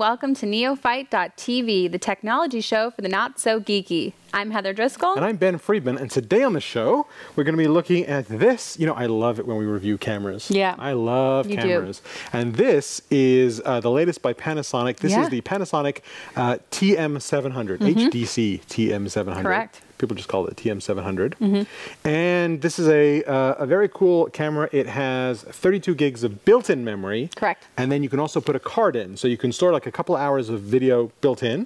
welcome to Neophyte.tv, the technology show for the not-so-geeky. I'm Heather Driscoll. And I'm Ben Friedman, and today on the show, we're going to be looking at this. You know, I love it when we review cameras. Yeah. I love cameras. And this is the latest by Panasonic. This is the Panasonic TM700, HDC TM700. Correct. People just call it TM700. And this is a very cool camera. It has 32 gigs of built-in memory. Correct. And then you can also put a card in. So you can store like a couple hours of video built in,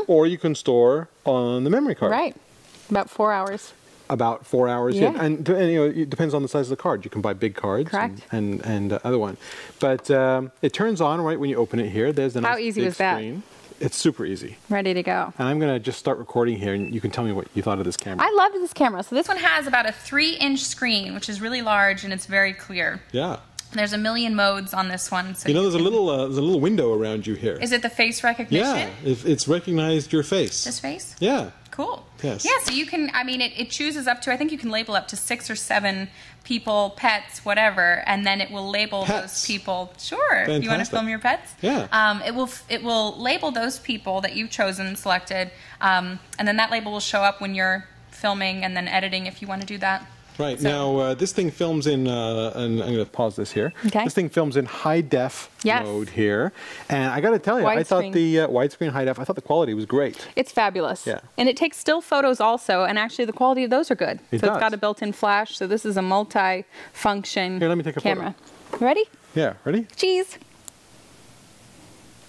or you can store on the memory card. Right. About 4 hours. About 4 hours, yeah. And you know, it depends on the size of the card. You can buy big cards. Correct. And other one. But it turns on right when you open it here. There's the nice How easy big was that? screen. It's super easy. Ready to go. And I'm going to just start recording here, and you can tell me what you thought of this camera. I loved this camera. So this one has about a 3-inch screen, which is really large, and it's very clear. Yeah. There's a million modes on this one. So you know, there's a little window around you here. Is it the face recognition? Yeah, it's recognized your face. This face? Yeah. Cool. Yes. Yeah, so you can, I mean, it chooses up to, I think you can label up to 6 or 7 people, pets, whatever, and then it will label those people. Sure. Fantastic. You want to film your pets? Yeah. It will label those people that you've chosen and selected, and then that label will show up when you're filming and then editing if you want to do that. Right. So, now, this thing films in, and I'm going to pause this here. Okay. This thing films in high def mode here. And I got to tell you, I thought the widescreen high def, I thought the quality was great. It's fabulous. Yeah. And it takes still photos also, and actually the quality of those are good. It so does. It's got a built-in flash, so this is a multi-function Here, let me take a camera. You ready? Yeah, ready? Cheese.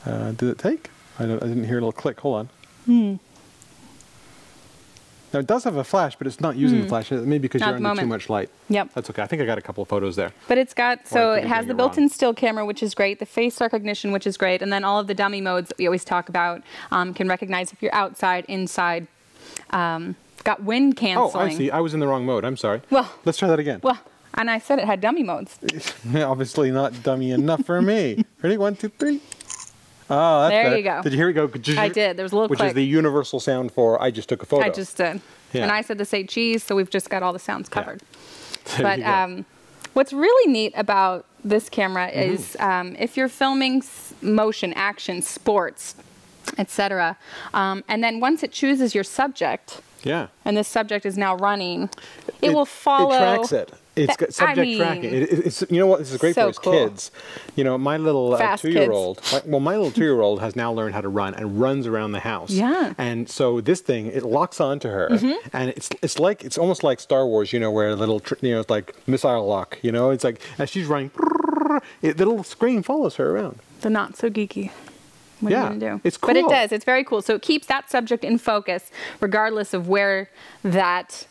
Did it take? I didn't hear a little click. Hold on. Now, it does have a flash, but it's not using the flash. Maybe because you're under too much light. Yep. That's okay. I think I got a couple of photos there. But it's got, so it has the built-in wrong. still camera, which is great, the face recognition, which is great, and then all of the dummy modes that we always talk about can recognize if you're outside, inside. Got wind canceling. Oh, I see. I was in the wrong mode. I'm sorry. Well, let's try that again. Well, and I said it had dummy modes. Obviously not dummy enough for me. Ready? 1, 2, 3. Oh, that's there better. You go. Did you hear it go? I did. There was a little which click. Is the universal sound for I just took a photo. I just did. Yeah. And I said to say cheese, so we've just got all the sounds covered. Yeah. But what's really neat about this camera is if you're filming motion, action, sports, etc., and then once it chooses your subject, and this subject is now running, it will follow. It tracks it. It's got subject tracking. It's, you know what? This is great for kids. You know, my little 2-year-old. Well, my little 2-year-old has now learned how to run and runs around the house. Yeah. And so this thing, it locks onto her, and it's almost like Star Wars. You know, where a little it's like missile lock. You know, it's like as she's running, the little screen follows her around. The not so geeky. What are you going to do? It's cool. But it does. It's very cool. So it keeps that subject in focus, regardless of where that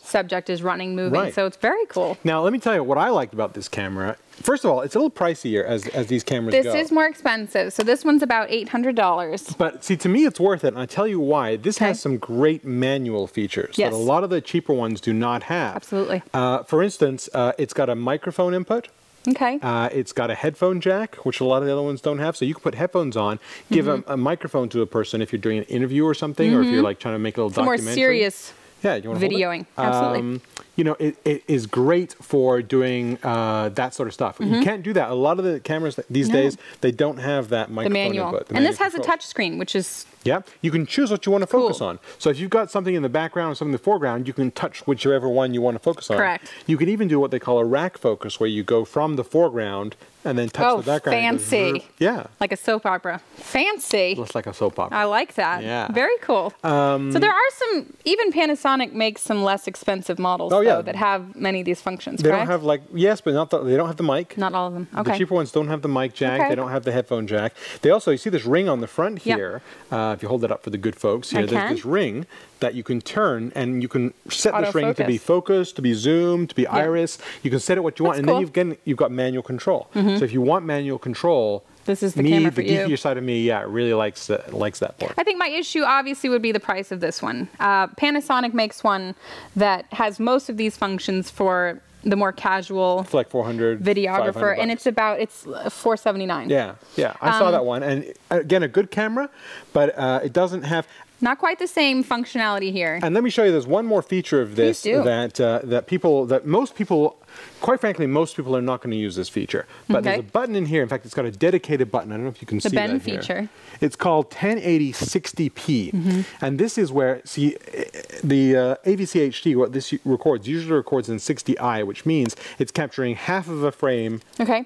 subject is running, moving. Right. So it's very cool. Now, let me tell you what I liked about this camera. First of all, it's a little pricier as these cameras go. This is more expensive. So this one's about $800. But see, to me, it's worth it, and I tell you why. This has some great manual features that a lot of the cheaper ones do not have. Absolutely. For instance, it's got a microphone input. Okay. It's got a headphone jack, which a lot of the other ones don't have. So you can put headphones on, give a microphone to a person if you're doing an interview or something, or if you're like trying to make a little documentary. More serious. Yeah, you want to videoing. Absolutely. You know, it is great for doing that sort of stuff. You can't do that. A lot of the cameras these days, they don't have that microphone input. And this has a touch screen, which is... Yeah, you can choose what you want to focus on. So if you've got something in the background or something in the foreground, you can touch whichever one you want to focus on. Correct. You can even do what they call a rack focus, where you go from the foreground and then touch the background. Fancy. Yeah. Like a soap opera. Fancy. Looks like a soap opera. I like that. Yeah. Very cool. So there are some, even Panasonic makes some less expensive models, though, that have many of these functions, They correct? don't have like, but not they don't have the mic. Not all of them. Okay. The cheaper ones don't have the mic jack. They don't have the headphone jack. They also, you see this ring on the front here. If you hold it up for the good folks here, there's this ring that you can turn, and you can set this ring to be focused, to be zoomed, to be iris. You can set it what you want, and then you've got manual control. So if you want manual control, this is the camera for you. The geekier side of me, really likes that part. I think my issue obviously would be the price of this one. Panasonic makes one that has most of these functions for the more casual, it's like 400 videographer, and it's $479. Yeah, I saw that one, and again, a good camera, but it doesn't have. Not quite the same functionality here. And let me show you, there's one more feature of this that most people, quite frankly, most people are not going to use this feature. But there's a button in here. In fact, it's got a dedicated button. I don't know if you can see that here. The bend feature. It's called 1080 60p. And this is where, see, the AVC HD, what this records, usually records in 60i, which means it's capturing half of a frame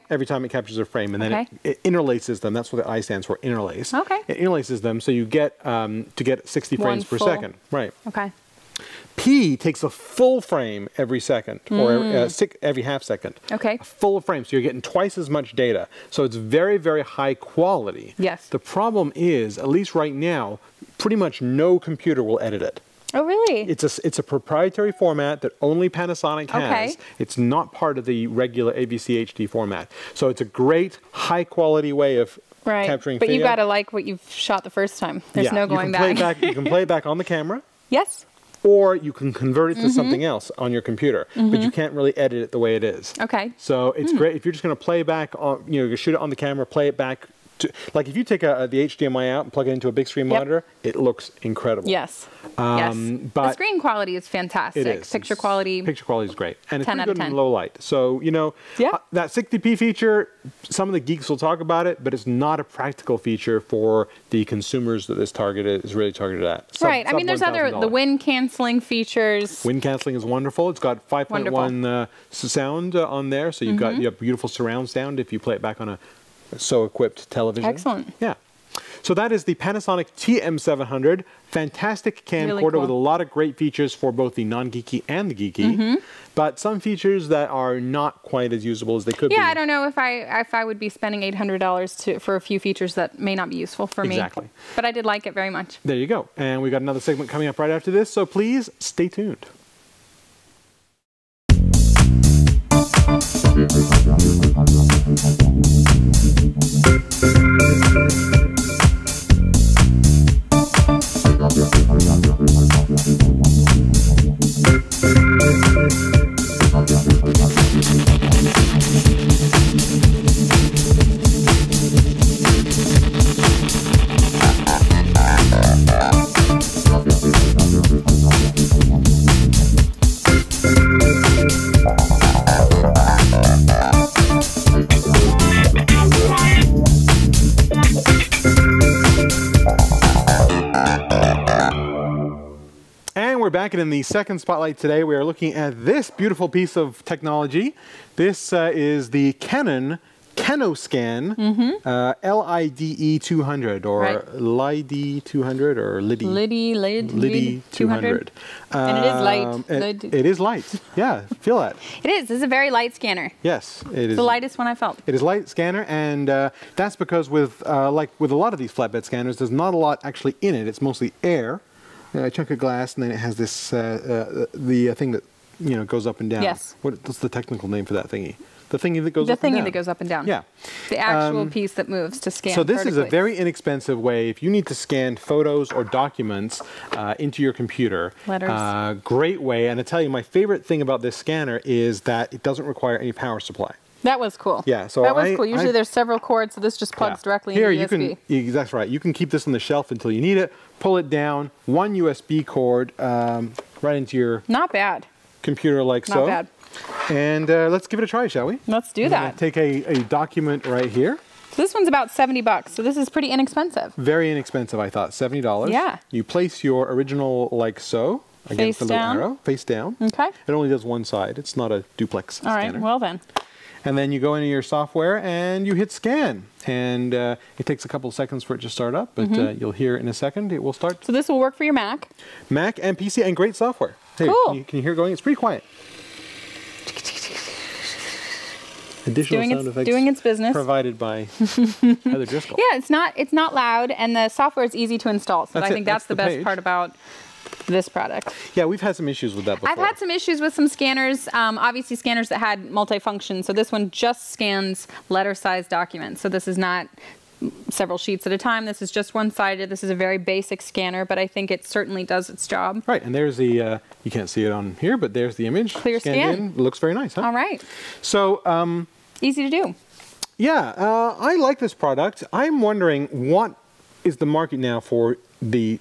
every time it captures a frame. And then it interlaces them. That's what the I stands for, interlace. It interlaces them so you get, to get 60 frames per second. Right. P takes a full frame every second, or every half second. A full frame, so you're getting twice as much data. So it's very, very high quality. The problem is, at least right now, pretty much no computer will edit it. Oh, really? It's a proprietary format that only Panasonic has. It's not part of the regular AVC HD format. So it's a great, high quality way of capturing video. But you got to like what you've shot the first time. There's no going back. You can play it back on the camera. Yes. Or you can convert it to something else on your computer, but you can't really edit it the way it is. So it's great if you're just going to play back on, you shoot it on the camera, play it back. Like if you take the HDMI out and plug it into a big screen monitor, it looks incredible. But the screen quality is fantastic. It is. Picture quality is great. And it's 10 pretty out of good 10. in low light. So, that 60p feature, some of the geeks will talk about it, but it's not a practical feature for the consumers that this is really targeted at. I mean, there's the wind canceling features. Wind canceling is wonderful. It's got 5.1 sound on there, so you have beautiful surround sound if you play it back on a equipped television. Excellent. So that is the Panasonic TM700. Fantastic camcorder with a lot of great features for both the non-geeky and the geeky. But some features that are not quite as usable as they could be. I don't know if I would be spending $800 for a few features that may not be useful for me. But I did like it very much. There you go. And we got another segment coming up right after this, so please stay tuned. We're back, and in the second spotlight today, we are looking at this beautiful piece of technology. This is the Canon CanoScan LiDE200, or LiDE200, or LiDE200. And it is light. It is light. Yeah, feel that. It is. This is a very light scanner. Yes, it is. The lightest one I felt. It is light scanner, and that's because with like with a lot of these flatbed scanners, there's not a lot actually in it. It's mostly air. A chunk of glass, and then it has this the thing that goes up and down. What's the technical name for that thingy? The thingy that goes up and down. The thingy that goes up and down. The actual piece that moves to scan. So this is a very inexpensive way if you need to scan photos or documents into your computer. Letters. Great way, and I tell you, my favorite thing about this scanner is that it doesn't require any power supply. That was cool. So that was cool. Usually there's several cords, so this just plugs directly into USB. That's right. You can keep this on the shelf until you need it. Pull it down. One USB cord right into your computer like so. Not bad. And let's give it a try, shall we? Let's do that. Take a document right here. So this one's about $70, so this is pretty inexpensive. Very inexpensive, I thought. $70. Yeah. You place your original like so against the little arrow, face down. Okay. It only does one side. It's not a duplex scanner. All right. Well then. And then you go into your software and you hit scan. And it takes a couple of seconds for it to start up, but you'll hear in a second it will start. So this will work for your Mac? Mac and PC, and great software. Hey, cool. Can you hear it going? It's pretty quiet. Additional sound effects doing its business. Provided by Heather Driscoll. Yeah, it's not loud, and the software is easy to install. So I think that's the best part about this product. Yeah, we've had some issues with that before. I've had some issues with some scanners, obviously scanners that had multifunction. So this one just scans letter-sized documents. So this is not several sheets at a time. This is just one-sided. This is a very basic scanner, but I think it certainly does its job. Right, and there's the, you can't see it on here, but there's the image. Clear scan. In. It looks very nice, huh? All right. So, easy to do. Yeah, I like this product. I'm wondering what is the market now for the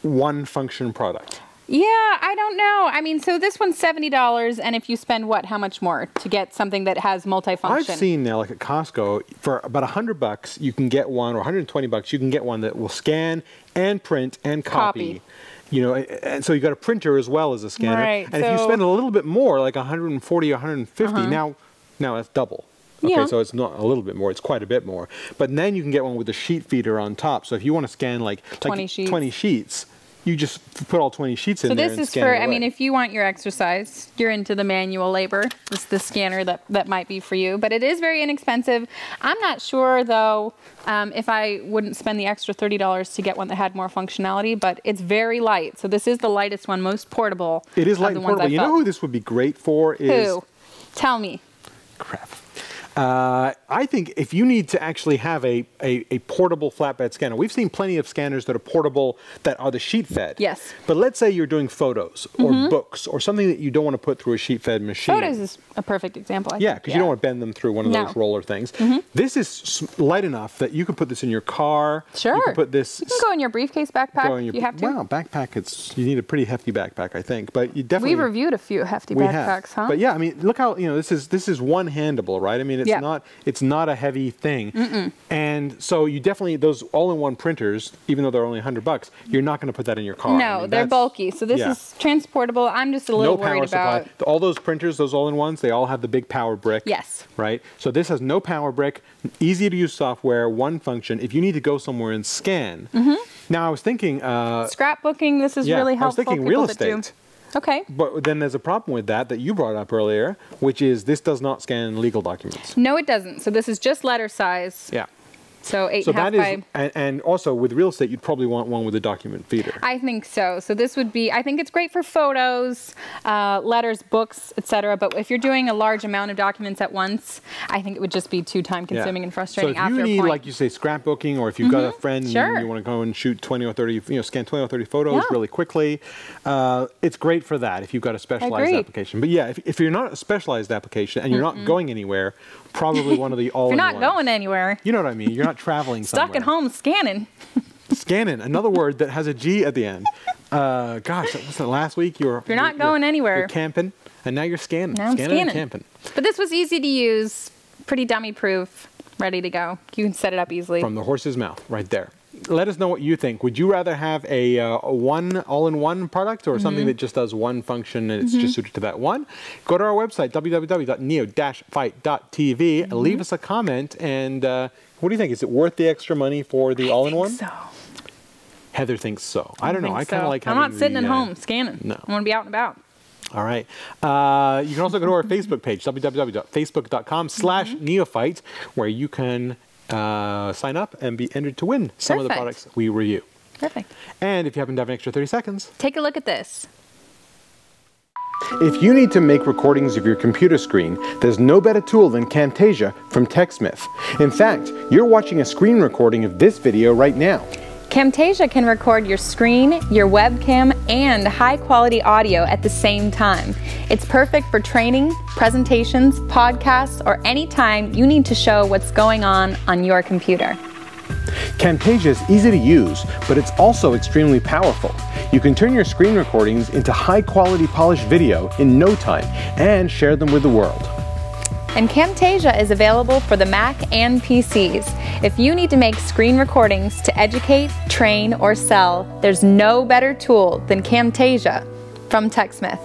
one function product? Yeah, I don't know. I mean, so this one's $70, and if you spend what, how much more to get something that has multifunction? I've seen now, like at Costco, for about $100 you can get one, or $120 you can get one that will scan and print and copy. You know, and so you got a printer as well as a scanner. Right, and if you spend a little bit more, like 140 or 150, now that's double. Okay, so it's not a little bit more, it's quite a bit more. But then you can get one with a sheet feeder on top. So if you want to scan like 20 sheets, you just put all 20 sheets in there and scan it away. So this is for, I mean, if you want your exercise, you're into the manual labor, this is the scanner that might be for you. But it is very inexpensive. I'm not sure, though, if I wouldn't spend the extra $30 to get one that had more functionality, but it's very light. So this is the lightest one, most portable. It is light and portable. You know who this would be great for is... Who? Tell me. Crap. I think if you need to actually have a portable flatbed scanner, we've seen plenty of scanners that are portable that are the sheet fed. Yes. But let's say you're doing photos or books or something that you don't want to put through a sheet fed machine. Photos is a perfect example, I think. Because you don't want to bend them through one of those roller things. This is light enough that you can put this in your car. Sure. You can put this. You can go in your briefcase backpack. You have to. Wow, backpack. You need a pretty hefty backpack, I think. But you definitely. We reviewed a few hefty backpacks, huh? But yeah, I mean, look how this is one-handable, right? I mean, it's not a heavy thing. And so you definitely, those all-in-one printers, even though they're only $100, you're not going to put that in your car. No, they're bulky. So this is transportable. I'm just a little worried about. Supply. All those printers, those all-in-ones, they all have the big power brick. Yes. Right? So this has no power brick, easy to use software, one function. If you need to go somewhere and scan. Now I was thinking. Scrapbooking, this is really helpful. I was thinking real estate. Okay. But then there's a problem with that you brought up earlier, which is this does not scan legal documents. No, it doesn't. So this is just letter size. Yeah. So 8.5 by... And also with real estate, you'd probably want one with a document feeder. I think so. So this would be, I think it's great for photos, letters, books, etc. But if you're doing a large amount of documents at once, I think it would just be too time consuming and frustrating after a point. So if you need, like you say, scrapbooking, or if you've got a friend and you want to go and shoot 20 or 30, scan 20 or 30 photos really quickly, it's great for that if you've got a specialized application. But yeah, if you're not a specialized application and you're not going anywhere, probably one of the all-in-ones. You're not going anywhere. You know what I mean? You're not traveling somewhere. Stuck at home scanning. Scanning, another word that has a G at the end. Gosh, was that last week? You're not going anywhere. You're camping, and now you're scanning. Now I'm scanning and camping. But this was easy to use, pretty dummy-proof, ready to go. You can set it up easily. From the horse's mouth, right there. Let us know what you think. Would you rather have a one all-in-one product or something that just does one function and it's just suited to that one? Go to our website, www.neo-fight.tv. Leave us a comment. And what do you think? Is it worth the extra money for the all-in-one? I think so. Heather thinks so. I don't know. I kind of like I'm having not sitting at home scanning. No. I want to be out and about. All right. You can also go to our Facebook page, www.facebook.com/neophyte, where you can sign up and be entered to win some of the products we review. Perfect. And if you happen to have an extra 30 seconds, take a look at this. If you need to make recordings of your computer screen, there's no better tool than Camtasia from TechSmith. In fact, you're watching a screen recording of this video right now. Camtasia can record your screen, your webcam, and high-quality audio at the same time. It's perfect for training, presentations, podcasts, or any time you need to show what's going on your computer. Camtasia is easy to use, but it's also extremely powerful. You can turn your screen recordings into high-quality polished video in no time and share them with the world. And Camtasia is available for the Mac and PCs. If you need to make screen recordings to educate, train, or sell, there's no better tool than Camtasia from TechSmith.